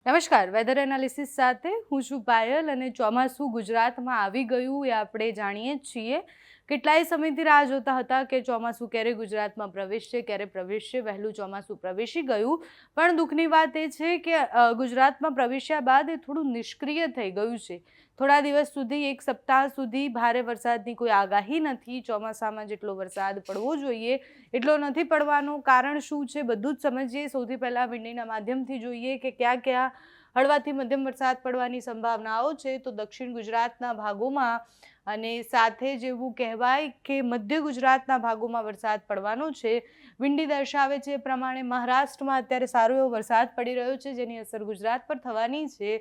નમસ્કાર, weather analysis સાથે હું છું પાયલ અને ચોમાસું ગુજરાતમાં આવી ગયું એ આપણે જાણીએ જ છીએ. કેટલાય સમયથી રાહ જોતા હતા કે ચોમાસું ક્યારે ગુજરાતમાં પ્રવેશશે, ક્યારે પ્રવેશશે. વહેલું ચોમાસું પ્રવેશી ગયું, પણ દુઃખની વાત એ છે કે ગુજરાતમાં પ્રવેશ્યા બાદ એ થોડું નિષ્ક્રિય થઈ ગયું છે. થોડા દિવસ સુધી, એક સપ્તાહ સુધી ભારે વરસાદની કોઈ આગાહી નથી. ચોમાસામાં જેટલો વરસાદ પડવો જોઈએ એટલો નથી પડવાનો. કારણ શું છે બધું જ સમજીએ. સૌથી પહેલાં વિંડીના માધ્યમથી જોઈએ કે ક્યાં ક્યાં હળવાથી મધ્યમ વરસાદ પડવાની સંભાવનાઓ છે. તો દક્ષિણ ગુજરાતના ભાગોમાં અને સાથે જ એવું કહેવાય કે મધ્ય ગુજરાતના ભાગોમાં વરસાદ પડવાનો છે. વિંડી દર્શાવે છે એ પ્રમાણે મહારાષ્ટ્રમાં અત્યારે સારો એવો વરસાદ પડી રહ્યો છે, જેની અસર ગુજરાત પર થવાની છે.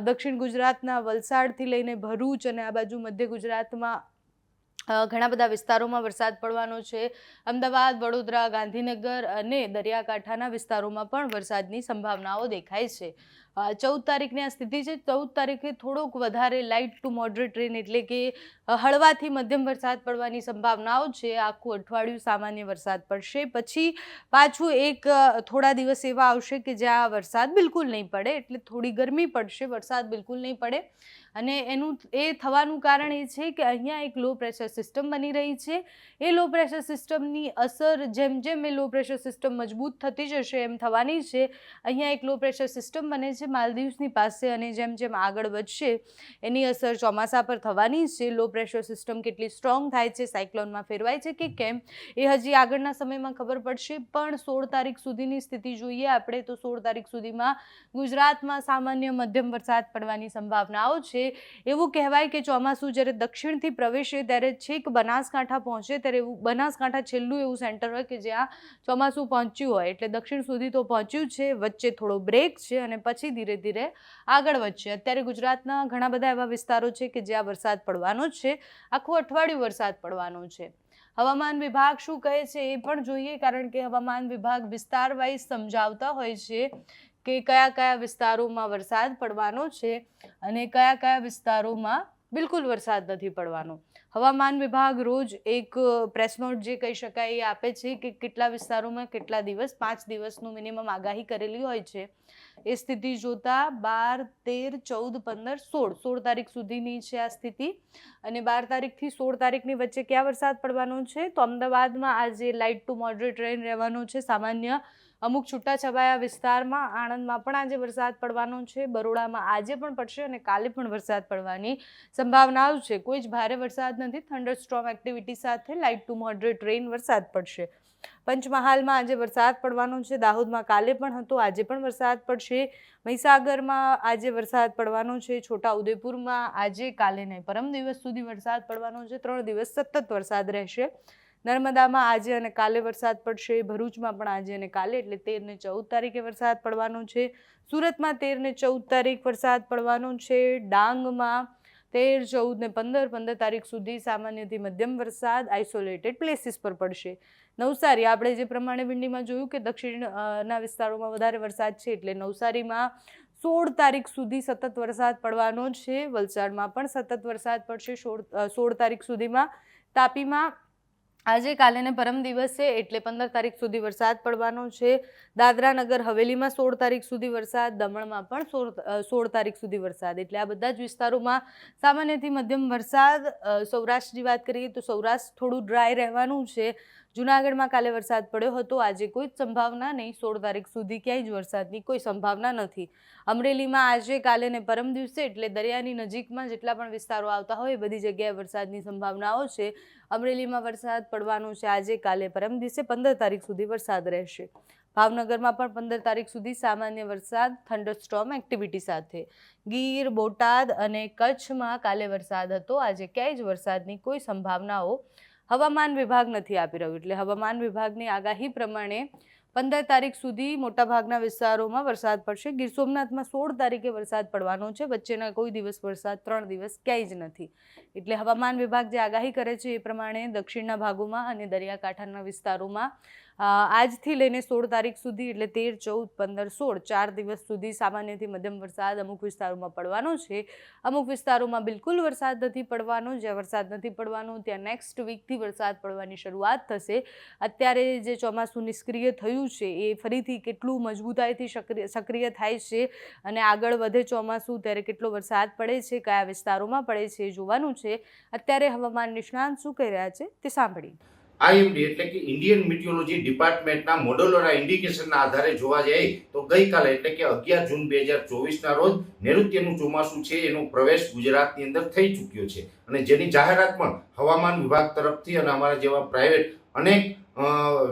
દક્ષિણ ગુજરાતના વલસાડથી લઈને ભરૂચ અને આ બાજુ મધ્ય ગુજરાતમાં ઘણા બધા વિસ્તારોમાં વરસાદ પડવાનો છે. અમદાવાદ, વડોદરા, ગાંધીનગર અને દરિયાકાંઠાના વિસ્તારોમાં પણ વરસાદની સંભાવનાઓ દેખાય છે. 14 તારીખની આ સ્થિતિ છે. 14 તારીખે થોડોક વધારે લાઇટ ટુ મોડરેટ રેન એટલે કે હળવાથી મધ્યમ વરસાદ પડવાની સંભાવનાઓ છે. આખું અઠવાડિયું સામાન્ય વરસાદ પડશે. પછી પાછું એક થોડા દિવસ એવા આવશે કે જ્યાં વરસાદ બિલકુલ નહીં પડે, એટલે થોડી ગરમી પડશે, વરસાદ બિલકુલ નહીં પડે. અને એનું એ થવાનું કારણ એ છે કે અહીંયા એક લો પ્રેશર સિસ્ટમ બની રહી છે. એ લો પ્રેશર સિસ્ટમની અસર જેમ જેમ એ લો પ્રેશર સિસ્ટમ મજબૂત થતી જશે એમ થવાની છે. અહીંયા એક લો પ્રેશર સિસ્ટમ બને છે માલદીવ્સની પાસે, અને જેમ જેમ આગળ વધશે એની અસર ચોમાસા પર થવાની છે. લો પ્રેશર સિસ્ટમ કેટલી સ્ટ્રોંગ થાય છે, સાયક્લોનમાં ફેરવાય છે કે કેમ, એ હજી આગળના સમયમાં ખબર પડશે. પણ 16 તારીખ સુધીની સ્થિતિ જોઈએ આપણે તો 16 તારીખ સુધીમાં ગુજરાતમાં સામાન્ય મધ્યમ વરસાદ પડવાની સંભાવનાઓ છે. એવું કહેવાય કે ચોમાસું જ્યારે દક્ષિણથી પ્રવેશે ત્યારે છેક બનાસકાંઠા પહોંચે ત્યારે એવું બનાસકાંઠા છેલ્લું એવું સેન્ટર હોય કે જ્યાં ચોમાસું પહોંચ્યું હોય. એટલે દક્ષિણ સુધી તો પહોંચ્યું છે, વચ્ચે થોડો બ્રેક છે અને પછી ધીરે ધીરે આગળ વધશે. અત્યારે ગુજરાતના ઘણા બધા એવા વિસ્તારો છે કે જ્યાં વરસાદ પડવાનો છે. આખું અઠવાડિયું વરસાદ પડવાનો છે. હવામાન વિભાગ શું કહે છે એ પણ જોઈએ, કારણ કે હવામાન વિભાગ વિસ્તાર વાઇઝ સમજાવતા હોય છે કે કયા કયા વિસ્તારોમાં વરસાદ પડવાનો છે અને કયા કયા વિસ્તારોમાં બિલકુલ વરસાદ નથી પડવાનો. હવામાન વિભાગ રોજ એક પ્રેસ નોટ જે કહી શકાય એ આપે છે કે કેટલા વિસ્તારોમાં કેટલા દિવસ, 5 દિવસનું મિનિમમ આગાહી કરેલી હોય છે. એ સ્થિતિ જોતા 12, 13, 14, 15, 16 તારીખ સુધીની છે આ સ્થિતિ. અને 12 તારીખથી 16 તારીખની વચ્ચે ક્યાં વરસાદ પડવાનો છે? તો અમદાવાદમાં આજે લાઇટ ટુ મોડરેટ રેન રહેવાનો છે સામાન્ય. અમુક છૂટાછવાયા વિસ્તારમાં, આણંદમાં પણ આજે વરસાદ પડવાનો છે. બરોડામાં આજે પણ પડશે અને કાલે પણ વરસાદ પડવાની સંભાવનાઓ છે. કોઈ જ ભારે વરસાદ નથી. થંડરસ્ટોર્મ એક્ટિવિટી સાથે લાઇટ ટુ મોડરેટ રેન વરસાદ પડશે. પંચમહાલમાં આજે વરસાદ પડવાનો છે. દાહોદમાં કાલે પણ હતો, આજે પણ વરસાદ પડશે. મહીસાગરમાં આજે વરસાદ પડવાનો છે. છોટાઉદેપુરમાં આજે, કાલે નહીં, પરમ દિવસ સુધી વરસાદ પડવાનો છે. 3 દિવસ સતત વરસાદ રહેશે. નર્મદામાં આજે અને કાલે વરસાદ પડશે. ભરૂચમાં પણ આજે અને કાલે, એટલે 13 ને 14 તારીખે વરસાદ પડવાનો છે. સુરતમાં 13 ને 14 તારીખ વરસાદ પડવાનો છે. ડાંગમાં 13, 14 ને 15 તારીખ સુધી સામાન્યથી મધ્યમ વરસાદ આઇસોલેટેડ પ્લેસીસ પર પડશે. નવસારી, આપણે જે પ્રમાણે વિંડીમાં જોયું કે દક્ષિણના વિસ્તારોમાં વધારે વરસાદ છે, એટલે નવસારીમાં 16 તારીખ સુધી સતત વરસાદ પડવાનો છે. વલસાડમાં પણ સતત વરસાદ પડશે 16 તારીખ સુધીમાં. તાપીમાં આજે, કાલે ને પરમ દિવસે એટલે 15 તારીખ સુધી વરસાદ પડવાનો છે. દાદરા નગર હવેલીમાં 16 તારીખ સુધી વરસાદ, દમણમાં પણ 16 તારીખ સુધી વરસાદ. એટલે આ બધા જ વિસ્તારોમાં સામાન્યથી મધ્યમ વરસાદ. સૌરાષ્ટ્રની વાત કરીએ તો સૌરાષ્ટ્ર થોડું ડ્રાય રહેવાનું છે. જૂનાગઢમાં કાલે વરસાદ પડ્યો હતો, આજે કોઈ જ સંભાવના નહીં. 16 તારીખ સુધી ક્યાંય જ વરસાદની કોઈ સંભાવના નથી. અમરેલીમાં આજે, કાલે ને પરમ દિવસે એટલે દરિયાની નજીકમાં જેટલા પણ વિસ્તારો આવતા હોય એ બધી જગ્યાએ વરસાદની સંભાવનાઓ છે. અમરેલીમાં વરસાદ પડવાનો છે આજે, કાલે, પરમ દિવસે. 15 તારીખ સુધી વરસાદ રહેશે. ભાવનગરમાં પણ 15 તારીખ સુધી સામાન્ય વરસાદ થંડરસ્ટોર્મ એક્ટિવિટી સાથે. ગીર, બોટાદ અને કચ્છમાં કાલે વરસાદ હતો, આજે ક્યાંય જ વરસાદની કોઈ સંભાવનાઓ હવામાન વિભાગ નથી આપી રહ્યું. એટલે હવામાન વિભાગની આગાહી પ્રમાણે 15 તારીખ સુધી મોટાભાગના વિસ્તારોમાં વરસાદ પડશે. ગીર સોમનાથમાં 16 તારીખે વરસાદ પડવાનો છે. વચ્ચેના કોઈ દિવસ વરસાદ 3 દિવસ ક્યાંય જ નથી. એટલે હવામાન વિભાગ જે આગાહી કરે છે એ પ્રમાણે દક્ષિણના ભાગોમાં અને દરિયાકાંઠાના વિસ્તારોમાં આજથી લઈને 16 તારીખ સુધી એટલે 13, 14, 15, 16 4 દિવસ સુધી સામાન્યથી મધ્યમ વરસાદ અમુક વિસ્તારોમાં પડવાનો છે. અમુક વિસ્તારોમાં બિલકુલ વરસાદ નથી પડવાનો. જ્યાં વરસાદ નથી પડવાનો ત્યાં નેક્સ્ટ વીકથી વરસાદ પડવાની શરૂઆત થશે. અત્યારે જે ચોમાસું નિષ્ક્રિય થયું છે એ ફરીથી કેટલું મજબૂતાઈથી સક્રિય થાય છે અને આગળ વધે ચોમાસું ત્યારે કેટલો વરસાદ પડે છે, કયા વિસ્તારોમાં પડે છે એ જોવાનું છે. અત્યારે હવામાન નિષ્ણાંત શું કહી રહ્યા છે તે સાંભળીએ. આઈએમડી એટલે કે ઇન્ડિયન મિટિયોલોજી ડિપાર્ટમેન્ટના મોડેલોના ઇન્ડિકેશનના આધારે જોવા જાય તો ગઈકાલે એટલે કે 11 જૂન 2024ના રોજ નૈઋત્યનું ચોમાસું છે એનો પ્રવેશ ગુજરાતની અંદર થઈ ચૂક્યો છે અને જેની જાહેરાત પણ હવામાન વિભાગ તરફથી અને અમારા જેવા પ્રાઇવેટ અનેક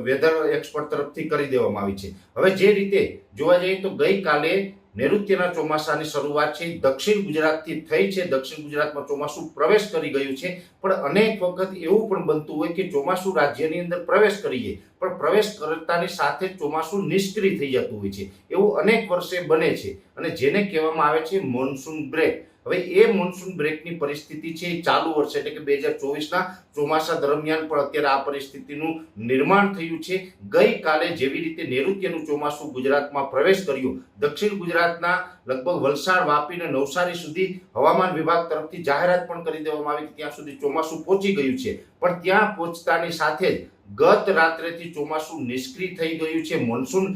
વેધર એક્સપર્ટ તરફથી કરી દેવામાં આવી છે. હવે જે રીતે જોવા જઈએ તો ગઈકાલે નૈઋત્યના ચોમાસાની શરૂઆત છે દક્ષિણ ગુજરાતથી થઈ છે. દક્ષિણ ગુજરાતમાં ચોમાસું પ્રવેશ કરી ગયું છે, પણ અનેક વખત એવું પણ બનતું હોય કે ચોમાસું રાજ્યની અંદર પ્રવેશ કરીએ પણ પ્રવેશ કરતાની સાથે ચોમાસું નિષ્ક્રિય થઈ જતું હોય છે. એવું અનેક વર્ષે બને છે અને જેને કહેવામાં આવે છે મોન્સૂન બ્રેક. હવે એ મોન્સૂન બ્રેકની પરિસ્થિતિ છે ચાલુ વર્ષે એટલે કે 2024ના ચોમાસા દરમિયાન પણ અત્યારે આ પરિસ્થિતિનું નિર્માણ થયું છે. ગઈકાલે જેવી રીતે નૈઋત્યનું ચોમાસું ગુજરાતમાં પ્રવેશ કર્યું, દક્ષિણ ગુજરાતના લગભગ વલસાડ, વાપી અને નવસારી સુધી હવામાન વિભાગ તરફથી જાહેરાત પણ કરી દેવામાં આવી કે ત્યાં સુધી ચોમાસું પહોંચી ગયું છે, પણ ત્યાં પહોંચતાની સાથે જ ગત રાત્રેથી ચોમાસું નિષ્ક્રિય થઈ ગયું છે. મોન્સૂન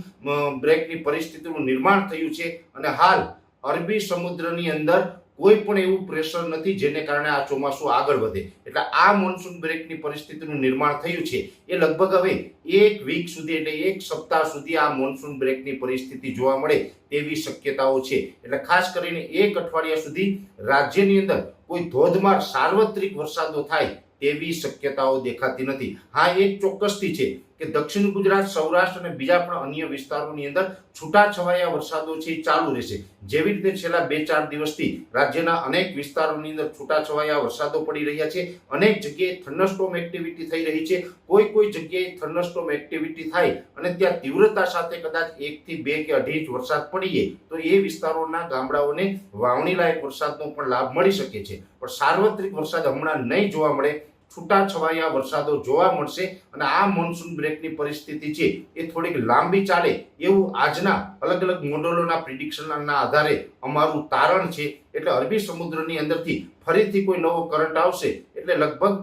બ્રેકની પરિસ્થિતિનું નિર્માણ થયું છે અને હાલ અરબી સમુદ્રની અંદર કોઈ પણ એવું પ્રેશર નથી જેને કારણે આ ચોમાસું આગળ વધે. એટલે આ મોન્સૂન બ્રેકની પરિસ્થિતિનું નિર્માણ થયું છે એ લગભગ હવે એક વીક સુધી એટલે એક સપ્તાહ સુધી આ મોન્સૂન બ્રેકની પરિસ્થિતિ જોવા મળે તેવી શક્યતાઓ છે. એટલે ખાસ કરીને એક અઠવાડિયા સુધી રાજ્યની અંદર કોઈ ધોધમાર સાર્વત્રિક વરસાદો થાય તેવી શક્યતાઓ દેખાતી નથી. હા, એક ચોક્કસથી છે કે દક્ષિણ ગુજરાત, સૌરાષ્ટ્ર અને બીજા પણ અન્ય વિસ્તારોની અંદર છૂટાછવાયા વરસાદો છે એ ચાલુ રહેશે. જેવી રીતે છેલ્લા 2-4 દિવસથી રાજ્યના અનેક વિસ્તારોની અંદર છૂટાછવાયા વરસાદો પડી રહ્યા છે. અનેક જગ્યાએ થંડરસ્ટોર્મ એક્ટિવિટી થઈ રહી છે. કોઈ જગ્યાએ થંડરસ્ટોર્મ એક્ટિવિટી થાય અને ત્યાં તીવ્રતા સાથે કદાચ 1 થી 2 કે 2.5 ઇંચ વરસાદ પડીએ તો એ વિસ્તારોના ગામડાઓને વાવણી લાયક વરસાદનો પણ લાભ મળી શકે છે. પણ સાર્વત્રિક વરસાદ હમણાં નહીં જોવા મળે, છૂટાછવાયા વરસાદો જોવા મળશે અને આ મોન્સૂન બ્રેકની પરિસ્થિતિ છે એ થોડીક લાંબી ચાલે એવું આજના અલગ અલગ મોડેલોના પ્રિડિક્શનના આધારે અમારું તારણ છે. એટલે અરબી સમુદ્રની અંદરથી ફરીથી કોઈ નવો કરંટ આવશે એટલે લગભગ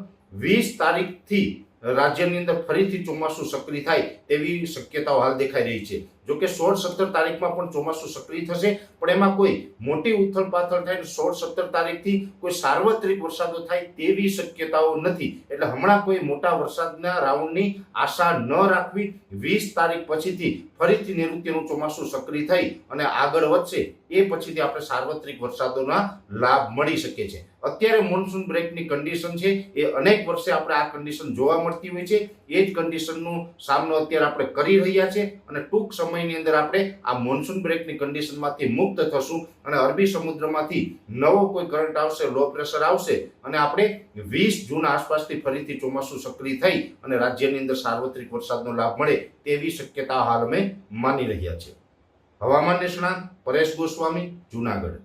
20 તારીખથી રાજ્યની અંદર ફરીથી ચોમાસું સક્રિય થાય તેવી શક્યતાઓ હાલ દેખાઈ રહી છે. જોકે 16-17 તારીખમાં પણ ચોમાસું સક્રિય થશે, પણ એમાં કોઈ મોટી ઉથલ-પાથલ થાય 16-17 તારીખથી કોઈ સાર્વત્રિક વરસાદો થાય તેવી શક્યતાઓ નથી. એટલે હમણાં કોઈ મોટા વરસાદના રાઉન્ડની આશા ન રાખવી. 20 તારીખ પછીથી ફરીથી નૈઋત્યનું ચોમાસું સક્રિય થઈ અને આગળ વધશે એ પછીથી આપણે સાર્વત્રિક વરસાદોના લાભ મળી શકે છે. અત્યારે મોન્સૂન બ્રેકની કન્ડિશન છે એ અનેક વર્ષે આપણે આ કન્ડિશન જોવા મળતી હોય છે. એ જ કન્ડિશનનો સામનો અત્યારે આપણે કરી રહ્યા છે અને ટૂંક સમયની અંદર આપણે આ મોન્સૂન બ્રેકની કન્ડિશનમાંથી મુક્ત થશું અને અરબી સમુદ્રમાંથી નવો કોઈ કરંટ આવશે, લો પ્રેશર આવશે અને આપણે 20 જૂન આસપાસથી ફરીથી ચોમાસું સક્રિય થઈ અને રાજ્યની અંદર સાર્વત્રિક વરસાદનો લાભ મળે તેવી શક્યતા હાલ અમે માની રહ્યા છે. હવામાન નિષ્ણાંત પરેશ ગોસ્વામી, જૂનાગઢ.